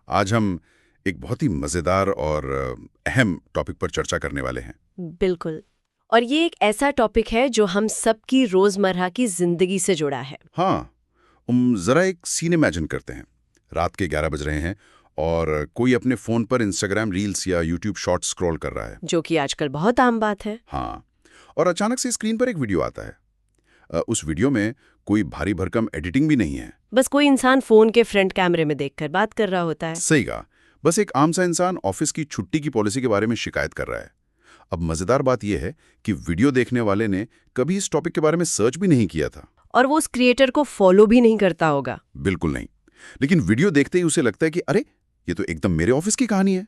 आज हम एक बहुत ही मज़ेदार और अहम टॉपिक पर चर्चा करने वाले हैं। बिल्कुल। और ये एक ऐसा टॉपिक है जो हम सबकी रोजमर्रा की जिंदगी से जुड़ा है। हाँ, ज़रा एक सीन इमेजिन करते हैं। रात के 11 बज रहे हैं और कोई अपने फ़ोन पर इंस्टाग्राम रील्स या यूट्यूब शॉर्ट्स स्क्रॉल कर रहा है। जो कि आजकल बहुत आम बात है। हाँ, और अचानक से स्क्रीन पर एक वीडियो आता है। उस वीडियो में कोई भारी भरकम एडिटिंग भी नहीं है। बस कोई इंसान फोन के फ्रंट कैमरे में देखकर बात कर रहा होता है। सही कहा। बस एक आम सा इंसान ऑफिस की छुट्टी की पॉलिसी के बारे में शिकायत कर रहा है। अब मज़ेदार बात यह है कि वीडियो देखने वाले ने कभी इस टॉपिक के बारे में सर्च भी नहीं किया था। और वो उस क्रिएटर को फॉलो भी नहीं करता होगा। बिल्कुल नहीं। लेकिन वीडियो देखते ही उसे लगता है कि अरे, ये तो एकदम मेरे ऑफिस की कहानी है।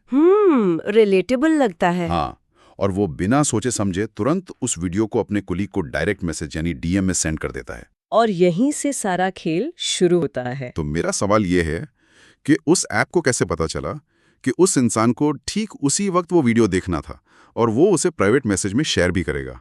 रिलेटेबल लगता है। हाँ, और वो बिना सोचे समझे तुरंत उस वीडियो को अपने कुलीग को डायरेक्ट मैसेज यानी डीएम में सेंड कर देता है। और यहीं से सारा खेल शुरू होता है। तो मेरा सवाल ये है कि उस ऐप को कैसे पता चला कि उस इंसान को ठीक उसी वक्त वो वीडियो देखना था और वो उसे प्राइवेट मैसेज में शेयर भी करेगा।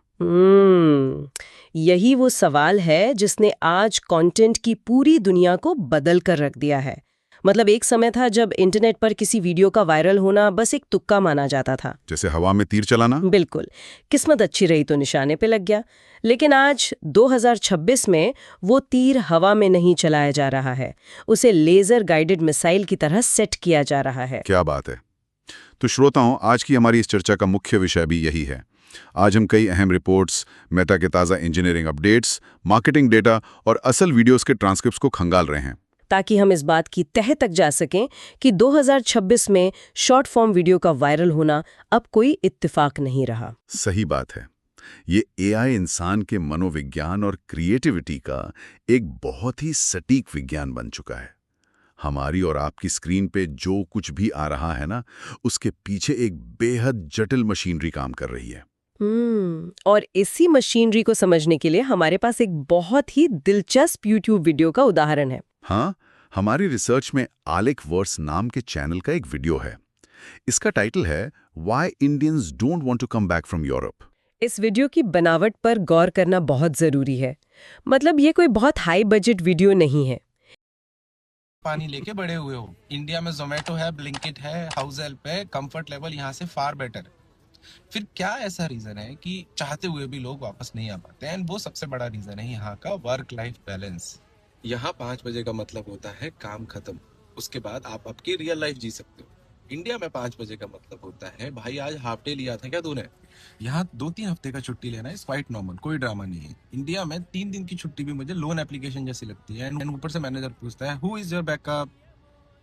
यही वो सवाल है जिसने आज कंटेंट की पूरी दुनिया को बदल कर रख दिया है। मतलब एक समय था जब इंटरनेट पर किसी वीडियो का वायरल होना बस एक तुक्का माना जाता था। जैसे हवा में तीर चलाना। बिल्कुल, किस्मत अच्छी रही तो निशाने पे लग गया। लेकिन आज 2026 में वो तीर हवा में नहीं चलाया जा रहा है, उसे लेजर गाइडेड मिसाइल की तरह सेट किया जा रहा है। क्या बात है। तो श्रोताओं, आज की हमारी इस चर्चा का मुख्य विषय भी यही है। आज हम कई अहम रिपोर्ट्स, मेटा के ताज़ा इंजीनियरिंग अपडेट्स, मार्केटिंग डेटा और असल वीडियोस के ट्रांसक्रिप्ट्स को खंगाल रहे हैं, ताकि हम इस बात की तह तक जा सकें कि 2026 में शॉर्ट फॉर्म वीडियो का वायरल होना अब कोई इत्तेफाक नहीं रहा। सही बात है। ये एआई इंसान के मनोविज्ञान और क्रिएटिविटी का एक बहुत ही सटीक विज्ञान बन चुका है। हमारी और आपकी स्क्रीन पे जो कुछ भी आ रहा है ना, उसके पीछे एक बेहद जटिल मशीनरी काम कर रही है। और इसी मशीनरी को समझने के लिए हमारे पास एक बहुत ही दिलचस्प YouTube वीडियो का उदाहरण है। हाँ, हमारी रिसर्च में आलेख वर्स नाम के चैनल का एक वीडियो है। इसका टाइटल है why Indians don't want to come back from Europe. इस वीडियो की बनावट पर गौर करना बहुत जरूरी है। मतलब ये कोई बहुत हाई बजट वीडियो नहीं है। पानी लेके बड़े हुए हो। इंडिया में जोमेटो है, ब्लिंकिट है, हाउस हेल्प है, कंफर्ट लेवल यहाँ से फार बेटर। फिर क्या ऐसा रीजन है कि चाहते हुए भी लोग वापस नहीं आ पाते हैं? वो सबसे बड़ा रीजन है यहाँ का वर्क लाइफ बैलेंस। यहाँ 5 बजे का मतलब होता है काम खत्म, उसके बाद आप आपकी रियल लाइफ जी सकते हो। इंडिया में 5 बजे का मतलब होता है भाई आज हाफ डे लिया था क्या तूने। यहाँ 2-3 हफ्ते का छुट्टी लेना इज क्वाइट नॉर्मल, कोई ड्रामा नहीं है। इंडिया में 3 दिन की छुट्टी भी मुझे लोन एप्लीकेशन जैसी लगती है। एंड ऊपर से मैनेजर पूछता है हु इज योर बैकअप।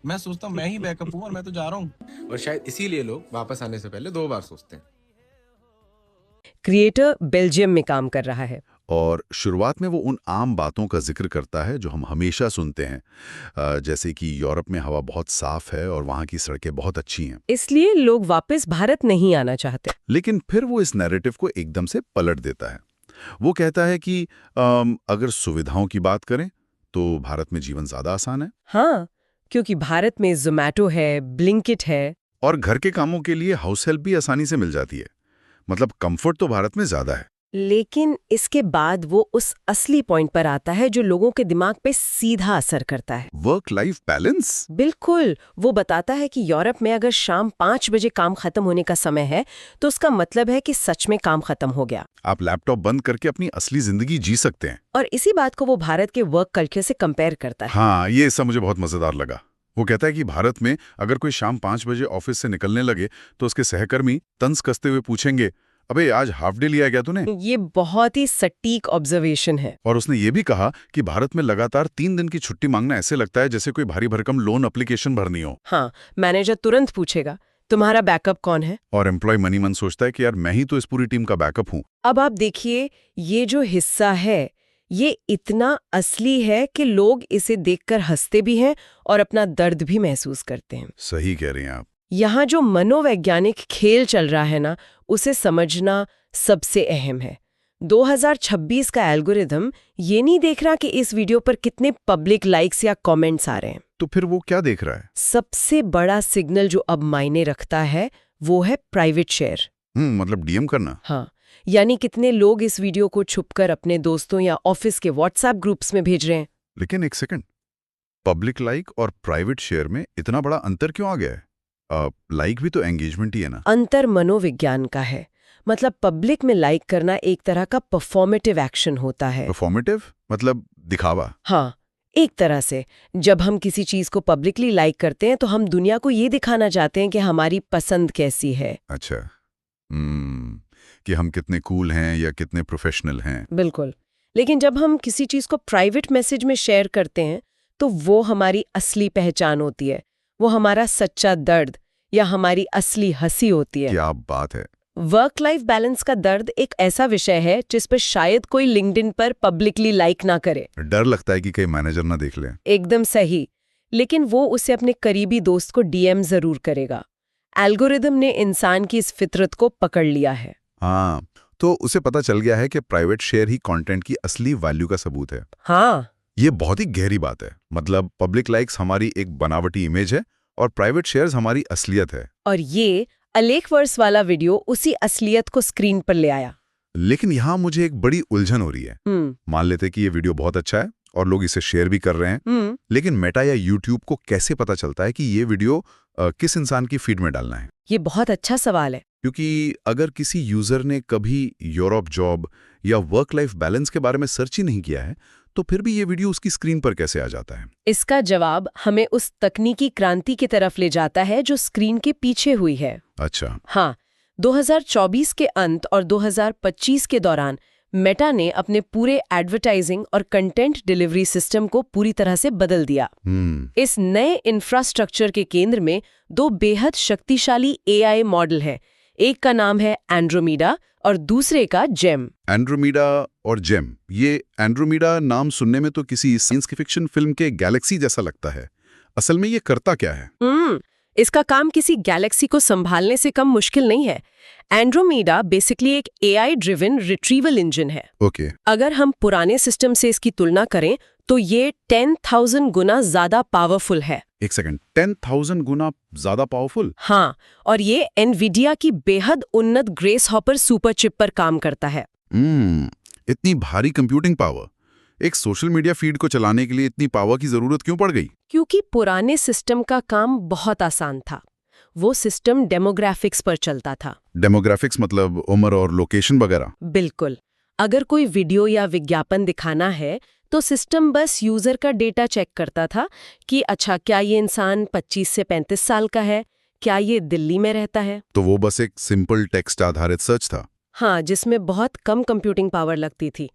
मैं सोचता हूँ मैं ही बैकअप हूँ और मैं तो जा रहा हूँ। और शायद इसीलिए लोग वापस आने से पहले 2 बार सोचते हैं। क्रिएटर बेल्जियम में काम कर रहा है। और शुरुआत में वो उन आम बातों का जिक्र करता है जो हम हमेशा सुनते हैं, जैसे कि यूरोप में हवा बहुत साफ है और वहाँ की सड़कें बहुत अच्छी हैं, इसलिए लोग वापस भारत नहीं आना चाहते। लेकिन फिर वो इस नैरेटिव को एकदम से पलट देता है। वो कहता है कि अगर सुविधाओं की बात करें तो भारत में जीवन ज़्यादा आसान है हाँ, क्योंकि भारत में जोमैटो है, ब्लिंकिट है। और घर के कामों के लिए हाउस हेल्प भी आसानी से मिल जाती है। मतलब कंफर्ट तो भारत में ज़्यादा है। लेकिन इसके बाद वो उस असली पॉइंट पर आता है जो लोगों के दिमाग पे सीधा असर करता है। Work life balance. बिल्कुल, वो बताता है कि यूरोप में अगर शाम 5 बजे काम खत्म होने का समय है तो उसका मतलब है कि सच में काम खत्म हो गया। आप लैपटॉप बंद करके अपनी असली जिंदगी जी सकते हैं। और इसी बात को वो भारत के वर्क कल्चर से कंपेयर करता है। हाँ, ये सब मुझे बहुत मजेदार लगा। वो कहता है कि भारत में अगर कोई शाम 5 बजे ऑफिस से निकलने लगे तो उसके सहकर्मी तंज कसते हुए पूछेंगे, अबे आज हाफ डे लिया क्या तूने? ये बहुत ही सटीक ऑब्जर्वेशन है। और उसने ये भी कहा कि भारत में लगातार 3 दिन की छुट्टी मांगना ऐसे लगता है जैसे कोई भारी भरकम लोन एप्लीकेशन भरनी हो। हाँ, मैनेजर तुरंत पूछेगा तुम्हारा बैकअप कौन है। और एम्प्लॉय मनी मन सोचता है कि यार मैं ही तो इस पूरी टीम का बैकअप हूँ। अब आप देखिए, ये जो हिस्सा है ये इतना असली है कि लोग इसे देखकर हंसते भी हैं और अपना दर्द भी महसूस करते हैं। सही कह रही हैं आप। यहाँ जो मनोवैज्ञानिक खेल चल रहा है ना, उसे समझना सबसे अहम है। 2026 का एल्गोरिदम ये नहीं देख रहा कि इस वीडियो पर कितने पब्लिक लाइक्स या कमेंट्स आ रहे हैं। तो फिर वो क्या देख रहा है? सबसे बड़ा सिग्नल जो अब मायने रखता है वो है प्राइवेट शेयर। मतलब डीएम करना। हाँ, यानी कितने लोग इस वीडियो को छुपकर अपने दोस्तों या ऑफिस के व्हाट्सएप ग्रुप्स में भेज रहे हैं। लेकिन एक सेकंड, पब्लिक लाइक और प्राइवेट शेयर में इतना बड़ा अंतर क्यों आ गया है? लाइक भी तो एंगेजमेंट ही है ना। अंतर मनोविज्ञान का है। मतलब पब्लिक में लाइक करना एक तरह का परफॉर्मेटिव एक्शन होता है। परफॉर्मेटिव मतलब दिखावा। हाँ, एक तरह से जब हम किसी चीज को पब्लिकली लाइक करते हैं तो हम दुनिया को ये दिखाना चाहते हैं कि हमारी पसंद कैसी है। अच्छा। कि हम कितने कूल हैं या कितने प्रोफेशनल हैं। बिल्कुल। लेकिन जब हम किसी चीज को प्राइवेट मैसेज में शेयर करते हैं तो वो हमारी असली पहचान होती है, वो हमारा सच्चा दर्द या हमारी असली हंसी होती है। क्या बात है। वर्क लाइफ बैलेंस का दर्द एक ऐसा विषय है जिस पर शायद कोई लिंक्डइन पर पब्लिकली लाइक ना करे। डर लगता है कि कहीं मैनेजर ना देख ले। एकदम सही। लेकिन वो उसे अपने करीबी दोस्त को डीएम जरूर करेगा। एल्गोरिदम ने इंसान की इस फितरत को पकड़ लिया है। हाँ, तो उसे पता चल गया है कि प्राइवेट शेयर ही कंटेंट की असली वैल्यू का सबूत है। हाँ, ये बहुत ही गहरी बात है। मतलब पब्लिक लाइक्स हमारी एक बनावटी इमेज है और प्राइवेट शेयर्स हमारी असलियत है। और ये अलेख वर्स वाला वीडियो उसी असलियत को स्क्रीन पर ले आया। लेकिन यहाँ मुझे एक बड़ी उलझन हो रही है। मान लेते कि ये वीडियो बहुत अच्छा है और लोग इसे शेयर भी कर रहे हैं, लेकिन मेटा या यूट्यूब को कैसे पता चलता है कि ये वीडियो किस इंसान की फीड में डालना है? ये बहुत अच्छा सवाल है। क्योंकि अगर किसी यूजर ने कभी यूरोप जॉब या वर्क लाइफ बैलेंस के बारे में सर्च ही नहीं किया है, तो फिर भी ये वीडियो उसकी स्क्रीन पर कैसे आ जाता है? इसका जवाब हमें उस तकनीकी क्रांति की तरफ ले जाता है जो स्क्रीन के पीछे हुई है। अच्छा। हाँ, 2024 के अंत और 2025 के दौरान मेटा ने अपने पूरे एडवर्टाइजिंग और कंटेंट डिलीवरी सिस्टम को पूरी तरह से बदल दिया। इस नए इंफ्रास्ट्रक्चर के केंद्र में दो बेहद शक्तिशाली एआई मॉडल हैं। एक का नाम है एंड्रोमीडा और दूसरे का जेम। एंड्रोमीडा और जेम, ये एंड्रोमीडा नाम सुनने में तो किसी साइंस फिक्शन फिल्म के गैलेक्सी जैसा लगता है। असल में ये करता क्या है? इसका काम किसी गैलेक्सी को संभालने से कम मुश्किल नहीं है। एंड्रोमीडा बेसिकली एक एआई ड्रिवन रिट्रीवल इंजन है। ओके। अगर हम पुराने सिस्टम से इसकी तुलना करें तो ये 10,000 गुना ज्यादा पावरफुल है। एक सेकंड, 10,000 गुना ज्यादा पावरफुल? हाँ, और ये एनवीडिया की बेहद उन्नत ग्रेस हॉपर सुपर चिप पर काम करता है। इतनी भारी कंप्यूटिंग पावर एक सोशल मीडिया फीड को चलाने के लिए इतनी पावर की जरूरत क्यों पड़ गई? क्योंकि पुराने सिस्टम का काम बहुत आसान था। वो सिस्टम डेमोग्राफिक्स पर चलता था। डेमोग्राफिक्स मतलब उम्र और लोकेशन वगैरह? बिल्कुल। अगर कोई वीडियो या विज्ञापन दिखाना है तो सिस्टम बस यूजर का डेटा चेक करता था कि अच्छा, क्या ये इंसान 25 से 35 साल का है, क्या ये दिल्ली में रहता है। तो वो बस एक सिंपल टेक्स्ट आधारित सर्च था। हाँ, जिसमें बहुत कम कंप्यूटिंग पावर लगती थी।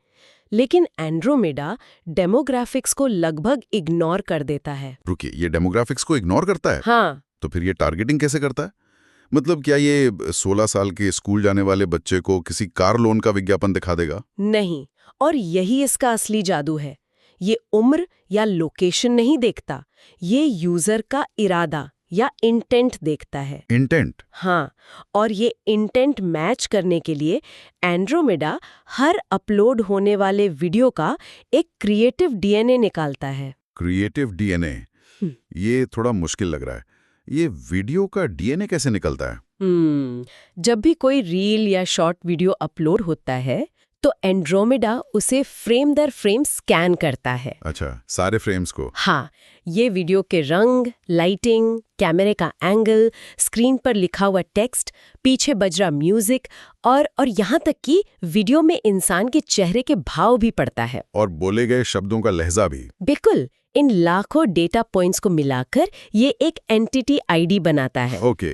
लेकिन एंड्रोमेडा डेमोग्राफिक्स को लगभग इग्नोर कर देता है। रुकिए, ये डेमोग्राफिक्स को इग्नोर करता है? हाँ। तो फिर ये टारगेटिंग कैसे करता है? मतलब क्या ये 16 साल के स्कूल जाने वाले बच्चे को किसी कार लोन का विज्ञापन दिखा देगा? नहीं, और यही इसका असली जादू है। ये उम्र या लोकेशन नहीं देखता, ये यूजर का इरादा या इंटेंट देखता है। इंटेंट? हाँ, और ये इंटेंट मैच करने के लिए एंड्रोमेडा हर अपलोड होने वाले वीडियो का एक क्रिएटिव डीएनए निकालता है। Creative DNA? ये थोड़ा मुश्किल लग रहा है। ये वीडियो का डीएनए कैसे निकलता है? जब भी कोई रील या शॉर्ट वीडियो अपलोड होता है तो एंड्रोमेडा उसे फ्रेम दर फ्रेम स्कैन करता है। अच्छा, सारे फ्रेम्स को? हाँ, ये वीडियो के रंग, लाइटिंग, कैमरे का एंगल, स्क्रीन पर लिखा हुआ टेक्स्ट, पीछे बज रहा म्यूजिक और यहाँ तक कि वीडियो में इंसान के चेहरे के भाव भी पड़ता है। और बोले गए शब्दों का लहजा भी? बिल्कुल। इन लाखों डेटा पॉइंट्स को मिलाकर ये एक एंटिटी आईडी बनाता है। ओके,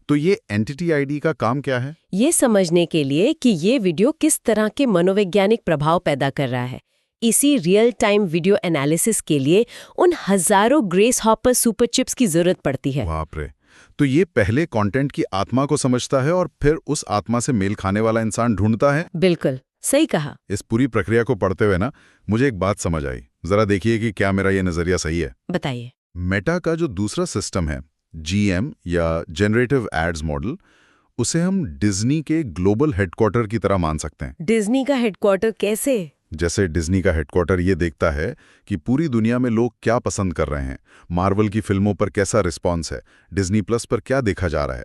तो ये एंटिटी आईडी का काम क्या है? ये समझने के लिए कि ये वीडियो किस तरह के मनोवैज्ञानिक प्रभाव पैदा कर रहा है। इसी रियल टाइम वीडियो एनालिसिस के लिए उन हजारों ग्रेस हॉपर सुपर चिप्स की जरूरत पड़ती है। बाप रे! तो ये पहले कंटेंट की आत्मा को समझता है और फिर उस आत्मा से मेल खाने वाला इंसान ढूंढता है? बिल्कुल सही कहा। इस पूरी प्रक्रिया को पढ़ते हुए ना मुझे एक बात समझ आई। जरा देखिए कि क्या मेरा ये नजरिया सही है। बताइए। मेटा का जो दूसरा सिस्टम है, जीएम या जनरेटिव एड्स मॉडल, उसे हम डिज्नी के ग्लोबल हेडक्वार्टर की तरह मान सकते हैं। डिज्नी का हेडक्वार्टर कैसे? जैसे डिज्नी का हेडक्वार्टर ये देखता है कि पूरी दुनिया में लोग क्या पसंद कर रहे हैं, मार्वल की फिल्मों पर कैसा रिस्पॉन्स है, डिज्नी प्लस पर क्या देखा जा रहा है।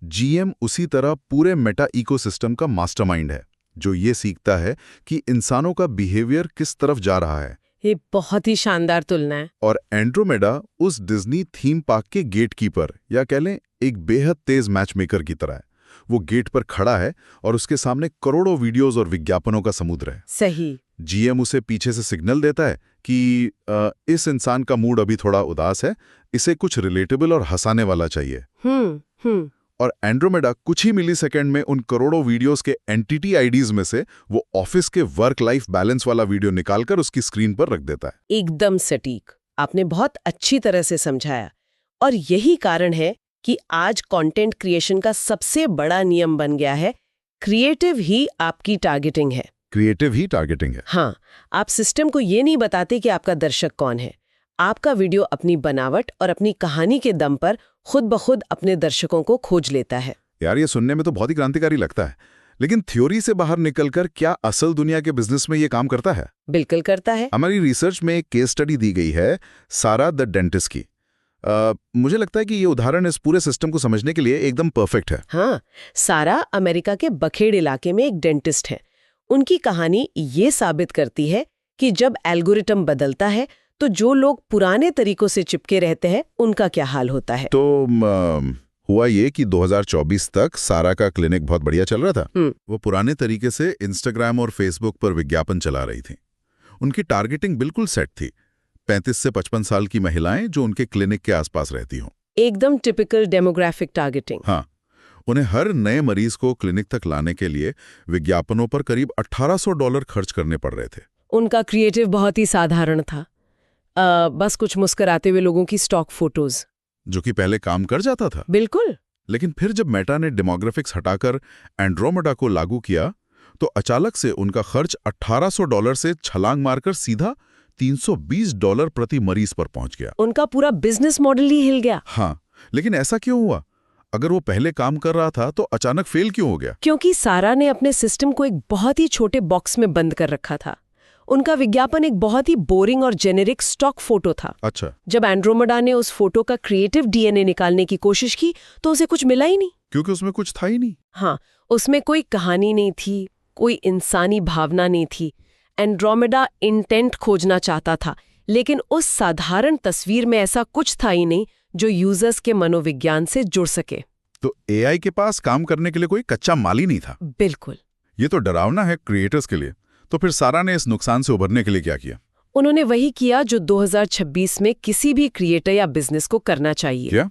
जीएम उसी तरह पूरे मेटा इकोसिस्टम का मास्टरमाइंड है, जो ये सीखता है कि इंसानों का बिहेवियर किस तरफ जा रहा है। ये बहुत ही शानदार तुलना है। और एंड्रोमेडा उस डिज्नी थीम पार्क के गेटकीपर या कह लें एक बेहद तेज मैचमेकर की तरह है। वो गेट पर खड़ा है और उसके सामने करोड़ों वीडियोस और विज्ञापनों का समुद्र है। सही। जीएम उसे पीछे से सिग्नल देता है कि इस इंसान का मूड अभी थोड़ा उदास है, इसे कुछ रिलेटेबल और हंसाने वाला चाहिए। और एंड्रोमेडा कुछ ही मिलीसेकंड में उन करोड़ों वीडियोस के एंटिटी आईडीज में से वो ऑफिस के वर्क लाइफ बैलेंस वाला वीडियो निकालकर उसकी स्क्रीन पर रख देता है। एकदम सटीक। आपने बहुत अच्छी तरह से समझाया। और यही कारण है कि आज कंटेंट क्रिएशन का सबसे बड़ा नियम बन गया है, क्रिएटिव ही आपकी टारगेटिंग है। क्रिएटिव ही टारगेटिंग है। हाँ, आप सिस्टम को ये नहीं बताते कि आपका दर्शक कौन है। आपका वीडियो अपनी बनावट और अपनी कहानी के दम पर खुद ब खुद अपने दर्शकों को खोज लेता है। यार ये सुनने में तो बहुत ही क्रांतिकारी लगता है, लेकिन थ्योरी से बाहर निकलकर क्या असल दुनिया के बिजनेस में ये काम करता है? बिल्कुल करता है। हमारी रिसर्च में एक केस स्टडी दी गई है सारा द डेंटिस्ट की। मुझे लगता है कि ये उदाहरण इस पूरे सिस्टम को समझने के लिए एकदम परफेक्ट है। हाँ, सारा अमेरिका के बखेड़ इलाके में एक डेंटिस्ट है। उनकी कहानी ये साबित करती है कि जब एल्गोरिथम बदलता है तो जो लोग पुराने तरीकों से चिपके रहते हैं उनका क्या हाल होता है। तो हुआ ये कि 2024 तक सारा का क्लिनिक बहुत बढ़िया चल रहा था। वो पुराने तरीके से इंस्टाग्राम और फेसबुक पर विज्ञापन चला रही थी। उनकी टारगेटिंग बिल्कुल सेट थी, 35 से 55 साल की महिलाएं जो उनके क्लिनिक के आसपास रहती हों। एकदम टिपिकल डेमोग्राफिक टारगेटिंग। हाँ, उन्हें हर नए मरीज को क्लिनिक तक लाने के लिए विज्ञापनों पर करीब $1800 खर्च करने पड़ रहे थे। उनका क्रिएटिव बहुत ही साधारण था, बस कुछ मुस्कुराते हुए लोगों की स्टॉक फोटोज, जो कि पहले काम कर जाता था। बिल्कुल। लेकिन फिर जब मेटा ने डेमोग्राफिक्स हटाकर एंड्रोमेडा को लागू किया तो अचानक से उनका खर्च $1800 से छलांग मारकर सीधा $320 प्रति मरीज पर पहुंच गया। उनका पूरा बिजनेस मॉडल ही हिल गया। हाँ, लेकिन ऐसा क्यों हुआ? अगर वो पहले काम कर रहा था तो अचानक फेल क्यों हो गया? क्योंकि सारा ने अपने सिस्टम को एक बहुत ही छोटे बॉक्स में बंद कर रखा था। उनका विज्ञापन एक बहुत ही बोरिंग और जेनेरिक स्टॉक फोटो था। अच्छा। जब एंड्रोमेडा ने उस फोटो का क्रिएटिव डीएनए निकालने की कोशिश की तो उसे कुछ मिला ही नहीं। क्योंकि उसमें कुछ था ही नहीं। हाँ, उसमें कोई कहानी नहीं थी, कोई इंसानी भावना नहीं थी। एंड्रोमेडा इंटेंट खोजना चाहता था, लेकिन उस साधारण तस्वीर में ऐसा कुछ था ही नहीं जो यूजर्स के मनोविज्ञान से जुड़ सके। तो एआई के पास काम करने के लिए कोई कच्चा माल ही नहीं था। बिल्कुल। ये तो डरावना है क्रिएटर्स के लिए। तो फिर सारा ने इस नुकसान से उभरने के लिए क्या किया? उन्होंने वही किया जो 2026 में किसी भी क्रिएटर या बिजनेस को करना चाहिए। क्या?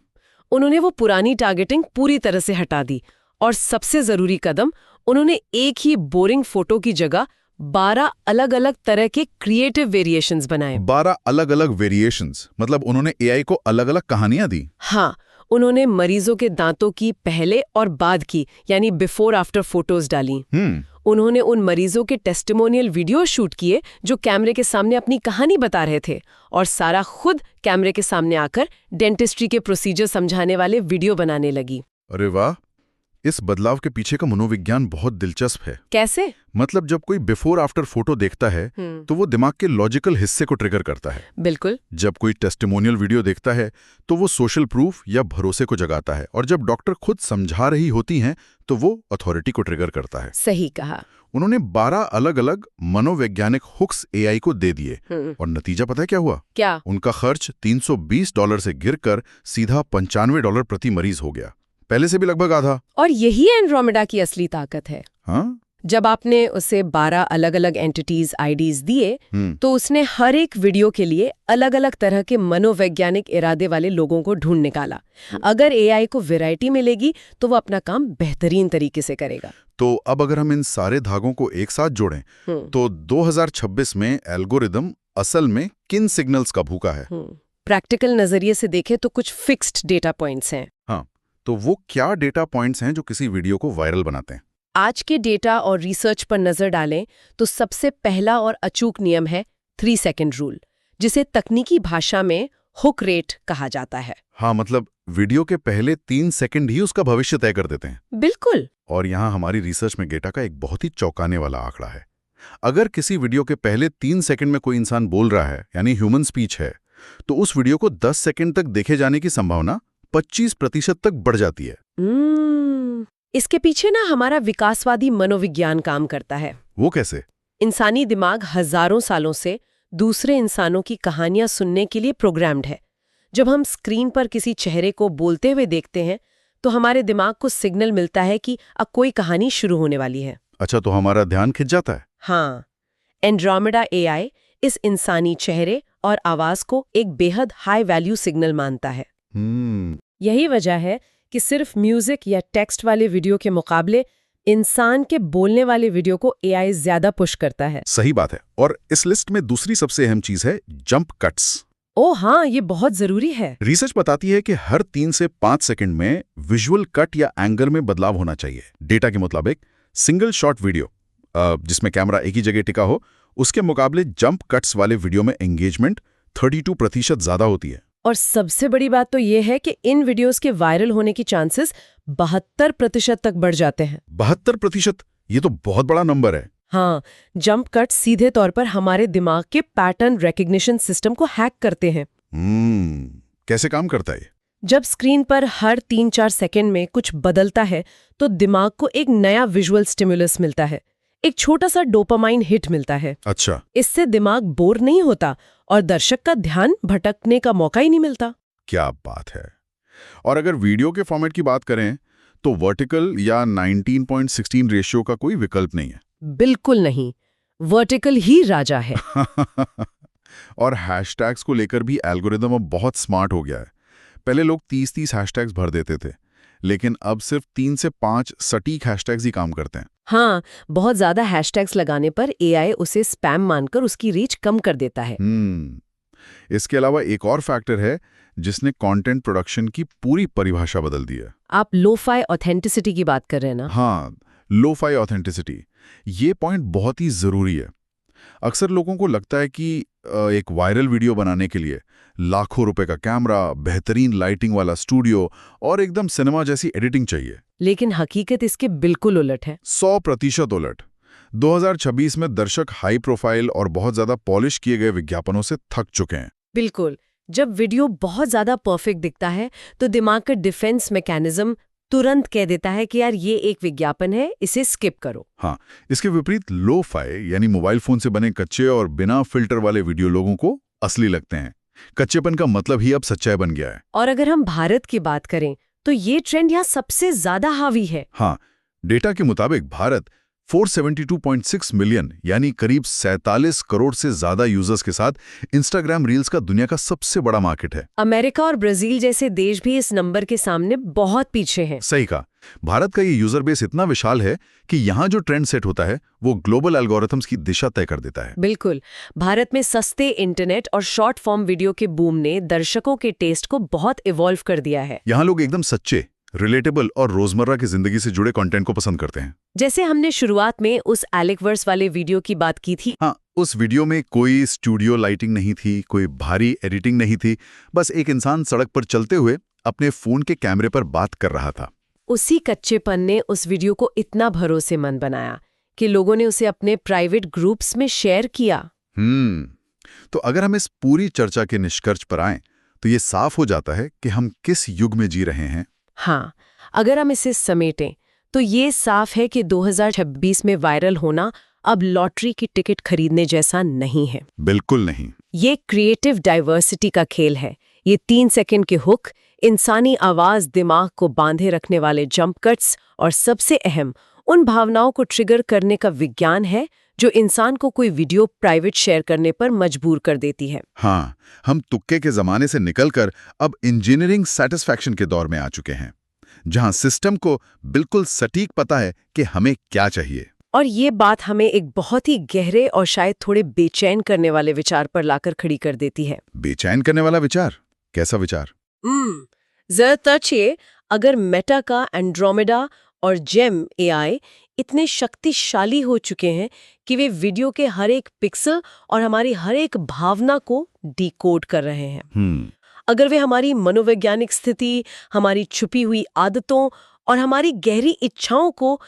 उन्होंने वो पुरानी टारगेटिंग पूरी तरह से हटा दी और सबसे जरूरी कदम, उन्होंने एक ही बोरिंग फोटो की जगह 12 अलग अलग तरह के क्रिएटिव वेरिएशंस बनाए। 12 अलग अलग वेरिएशंस, मतलब उन्होंने एआई को अलग अलग कहानियां दी। हाँ, उन्होंने मरीजों के दांतों की पहले और बाद की यानी बिफोर आफ्टर फोटोज डाली। उन्होंने उन मरीजों के टेस्टिमोनियल वीडियो शूट किए जो कैमरे के सामने अपनी कहानी बता रहे थे, और सारा खुद कैमरे के सामने आकर डेंटिस्ट्री के प्रोसीजर समझाने वाले वीडियो बनाने लगी। अरे वाह, इस बदलाव के पीछे का मनोविज्ञान बहुत दिलचस्प है। कैसे? मतलब जब कोई बिफोर आफ्टर फोटो देखता है तो वो दिमाग के लॉजिकल हिस्से को ट्रिगर करता है। बिल्कुल। जब कोई टेस्टिमोनियल वीडियो देखता है तो वो सोशल प्रूफ या भरोसे को जगाता है, और जब डॉक्टर खुद समझा रही होती हैं तो वो अथॉरिटी को ट्रिगर करता है। सही कहा। उन्होंने 12 अलग अलग मनोवैज्ञानिक हुक्स एआई को दे दिए, और नतीजा पता है क्या हुआ? क्या? उनका खर्च $320 से गिरकर सीधा $95 प्रति मरीज हो गया, पहले से भी लगभग आधा। और यही एंड्रोमेडा की असली ताकत है। हाँ? जब आपने उसे 12 अलग अलग एंटिटीज आईडीज दिए तो उसने हर एक वीडियो के लिए अलग अलग तरह के मनोवैज्ञानिक इरादे वाले लोगों को ढूंढ निकाला। अगर एआई को वैरायटी मिलेगी तो वो अपना काम बेहतरीन तरीके से करेगा। तो अब अगर हम इन सारे धागों को एक साथ जोड़ें तो 2026 में एल्गोरिदम असल में किन सिग्नल्स का भूखा है? प्रैक्टिकल नजरिए से देखें तो कुछ फिक्स्ड डेटा पॉइंट्स हैं। हाँ, तो वो क्या डेटा पॉइंट्स हैं जो किसी वीडियो को वायरल बनाते हैं? आज के डेटा और रिसर्च पर नजर डालें तो सबसे पहला और अचूक नियम है 3 सेकंड रूल, जिसे तकनीकी भाषा में हुक रेट कहा जाता है। हाँ, मतलब वीडियो के पहले 3 सेकंड ही उसका भविष्य तय कर देते हैं। बिल्कुल। और यहाँ हमारी रिसर्च में डेटा का एक बहुत ही चौंकाने वाला आंकड़ा है। अगर किसी वीडियो के पहले 3 सेकंड में कोई इंसान बोल रहा है, यानी ह्यूमन स्पीच है, तो उस वीडियो को 10 सेकंड तक देखे जाने की संभावना 25% तक बढ़ जाती है। इसके पीछे ना हमारा विकासवादी मनोविज्ञान काम करता है। वो कैसे? इंसानी दिमाग हजारों सालों से दूसरे इंसानों की कहानियां सुनने के लिए प्रोग्राम्ड है। जब हम स्क्रीन पर किसी चेहरे को बोलते हुए देखते हैं तो हमारे दिमाग को सिग्नल मिलता है कि अब कोई कहानी शुरू होने वाली है। अच्छा, तो हमारा ध्यान खिंच जाता है। हाँ, एंड्रोमेडा एआई इस इंसानी चेहरे और आवाज को एक बेहद हाई वैल्यू सिग्नल मानता है। यही वजह है कि सिर्फ म्यूजिक या टेक्स्ट वाले वीडियो के मुकाबले इंसान के बोलने वाले वीडियो को एआई ज्यादा पुश करता है। सही बात है। और इस लिस्ट में दूसरी सबसे अहम चीज है जंप कट्स। ओ हाँ, ये बहुत जरूरी है। रिसर्च बताती है कि हर 3 से 5 सेकंड में विजुअल कट या एंगल में बदलाव होना चाहिए। डेटा के मुताबिक सिंगल शॉट वीडियो जिसमें कैमरा एक ही जगह टिका हो, उसके मुकाबले जंप कट्स वाले वीडियो में एंगेजमेंट 32% ज्यादा होती है। और सबसे बड़ी बात तो ये है कि इन वीडियोस के वायरल होने की चांसेस 72% तक बढ़ जाते हैं। 72%? ये तो बहुत बड़ा नंबर है। हाँ, जंप कट सीधे तौर पर हमारे दिमाग के पैटर्न रिकग्निशन सिस्टम को हैक करते हैं। कैसे काम करता है? जब स्क्रीन पर हर 3-4 सेकंड में कुछ बदलता है तो दिमाग को एक नया विजुअल स्टिमुलस मिलता है, एक छोटा सा डोपामाइन हिट मिलता है। अच्छा। इससे दिमाग बोर नहीं होता और दर्शक का ध्यान भटकने का मौका ही नहीं मिलता। क्या बात है। और अगर वीडियो के फॉर्मेट की बात करें तो वर्टिकल या 19:16 रेशियो का कोई विकल्प नहीं है। बिल्कुल नहीं, वर्टिकल ही राजा है। और हैशटैग्स को लेकर भी एल्गोरिदम अब बहुत स्मार्ट हो गया है। पहले लोग 30-30 हैशटैग्स भर देते थे, लेकिन अब सिर्फ 3 से 5 सटीक हैशटैग्स ही काम करते हैं। हाँ, बहुत ज्यादा हैशटैग्स लगाने पर एआई उसे स्पैम मानकर उसकी रीच कम कर देता है। इसके अलावा एक और फैक्टर है जिसने कंटेंट प्रोडक्शन की पूरी परिभाषा बदल दी है। आप लो-फाई ऑथेंटिसिटी की बात कर रहे हैं ना? हाँ, लो-फाई ऑथेंटिसिटी। ये पॉइंट बहुत ही जरूरी है। अक्सर लोगों को लगता है कि एक वायरल वीडियो बनाने के लिए लाखों रुपए का कैमरा, बेहतरीन लाइटिंग वाला स्टूडियो और एकदम सिनेमा जैसी एडिटिंग चाहिए। लेकिन हकीकत इसके बिल्कुल उलट है। 100% उलट। 2026 में दर्शक हाई प्रोफाइल और बहुत ज्यादा पॉलिश किए गए विज्ञापनों से थक चुके हैं। बिल्कुल। जब वीडियो बहुत ज्यादा परफेक्ट दिखता है तो दिमाग का डिफेंस मैकेनिज्म तुरंत कह देता है कि यार ये एक विज्ञापन है, इसे स्किप करो। हाँ, इसके विपरीत लो-फाई यानी मोबाइल फोन से बने कच्चे और बिना फिल्टर वाले वीडियो लोगों को असली लगते हैं। कच्चेपन का मतलब ही अब सच्चाई बन गया है। और अगर हम भारत की बात करें तो ये ट्रेंड यहाँ सबसे ज्यादा हावी है। हाँ, डेटा के मुताबिक भारत 472.6 मिलियन यानी करीब 47 करोड़ से ज्यादा यूजर्स के साथ इंस्टाग्राम रील्स का दुनिया का सबसे बड़ा मार्केट है। अमेरिका और ब्राजील जैसे देश भी इस नंबर के सामने बहुत पीछे हैं। सही कहा। भारत का ये यूजर बेस इतना विशाल है कि यहाँ जो ट्रेंड सेट होता है वो ग्लोबल एल्गोरिथम्स की दिशा तय कर देता है। बिल्कुल। भारत में सस्ते इंटरनेट और शॉर्ट फॉर्म वीडियो के बूम ने दर्शकों के टेस्ट को बहुत इवॉल्व कर दिया है। यहाँ लोग एकदम सच्चे, रिलेटेबल और रोजमर्रा की जिंदगी से जुड़े कंटेंट को पसंद करते हैं। जैसे हमने शुरुआत में उस एलेक्वर्स वाले वीडियो की बात की थी। हाँ, उस वीडियो में कोई स्टूडियो लाइटिंग नहीं थी, कोई भारी एडिटिंग नहीं थी, बस एक इंसान सड़क पर चलते हुए अपने फोन के कैमरे पर बात कर रहा था। उसी कच्चेपन ने उस वीडियो को इतना भरोसेमंद बनाया कि लोगों ने उसे अपने प्राइवेट ग्रुप्स में शेयर किया। तो अगर हम इस पूरी चर्चा के निष्कर्ष पर आएं तो ये साफ हो जाता है कि हम किस युग में जी रहे हैं। हाँ, अगर हम इसे समेटें तो ये साफ है कि 2026 में वायरल होना अब लॉटरी की टिकट खरीदने जैसा नहीं है। बिल्कुल नहीं। ये क्रिएटिव डाइवर्सिटी का खेल है। ये 3 सेकंड के हुक, इंसानी आवाज, दिमाग को बांधे रखने वाले जंप कट्स और सबसे अहम उन भावनाओं को ट्रिगर करने का विज्ञान है जो इंसान को कोई वीडियो प्राइवेट शेयर करने पर मजबूर कर देती है। हाँ, हम तुक्के के जमाने से निकलकर अब इंजीनियरिंग सैटिस्फैक्शन के दौर में आ चुके हैं, जहां सिस्टम को बिल्कुल सटीक पता है कि हमें क्या चाहिए। और ये बात हमें एक बहुत ही गहरे और शायद थोड़े बेचैन करने वाले विचार पर लाकर खड़ी कर देती है। बेचैन करने वाला विचार? कैसा विचार? जरा तर्चिए, अगर मेटा का एंड्रोमेडा और जेम एआई इतने शक्तिशाली हो चुके हैं कि वे वीडियो के हर एक पिक्सल और हमारी हर एक भावना को डिकोड कर रहे हैं, अगर वे हमारी मनोवैज्ञानिक स्थिति, हमारी छुपी हुई आदतों और हमारी गहरी इच्छाओं को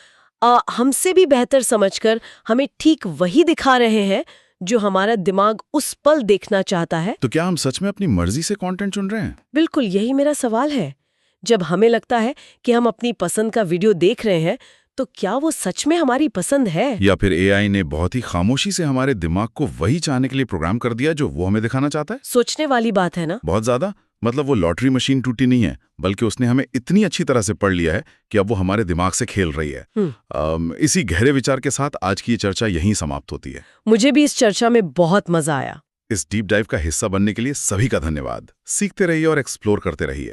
हमसे भी बेहतर समझकर हमें ठीक वही दिखा रहे हैं जो हमारा दिमाग उस पल देखना चाहता है, तो क्या हम सच में अपनी मर्जी से कंटेंट चुन रहे हैं? बिल्कुल यही मेरा सवाल है। जब हमें लगता है कि हम अपनी पसंद का वीडियो देख रहे हैं तो क्या वो सच में हमारी पसंद है? या फिर एआई ने बहुत ही खामोशी से हमारे दिमाग को वही चाहने के लिए प्रोग्राम कर दिया जो वो हमें दिखाना चाहता है? सोचने वाली बात है ना। बहुत ज्यादा। मतलब वो लॉटरी मशीन टूटी नहीं है, बल्कि उसने हमें इतनी अच्छी तरह से पढ़ लिया है कि अब वो हमारे दिमाग से खेल रही है। इसी गहरे विचार के साथ आज की ये चर्चा यहीं समाप्त होती है। मुझे भी इस चर्चा में बहुत मजा आया। इस डीप डाइव का हिस्सा बनने के लिए सभी का धन्यवाद। सीखते रहिए और एक्सप्लोर करते रहिए।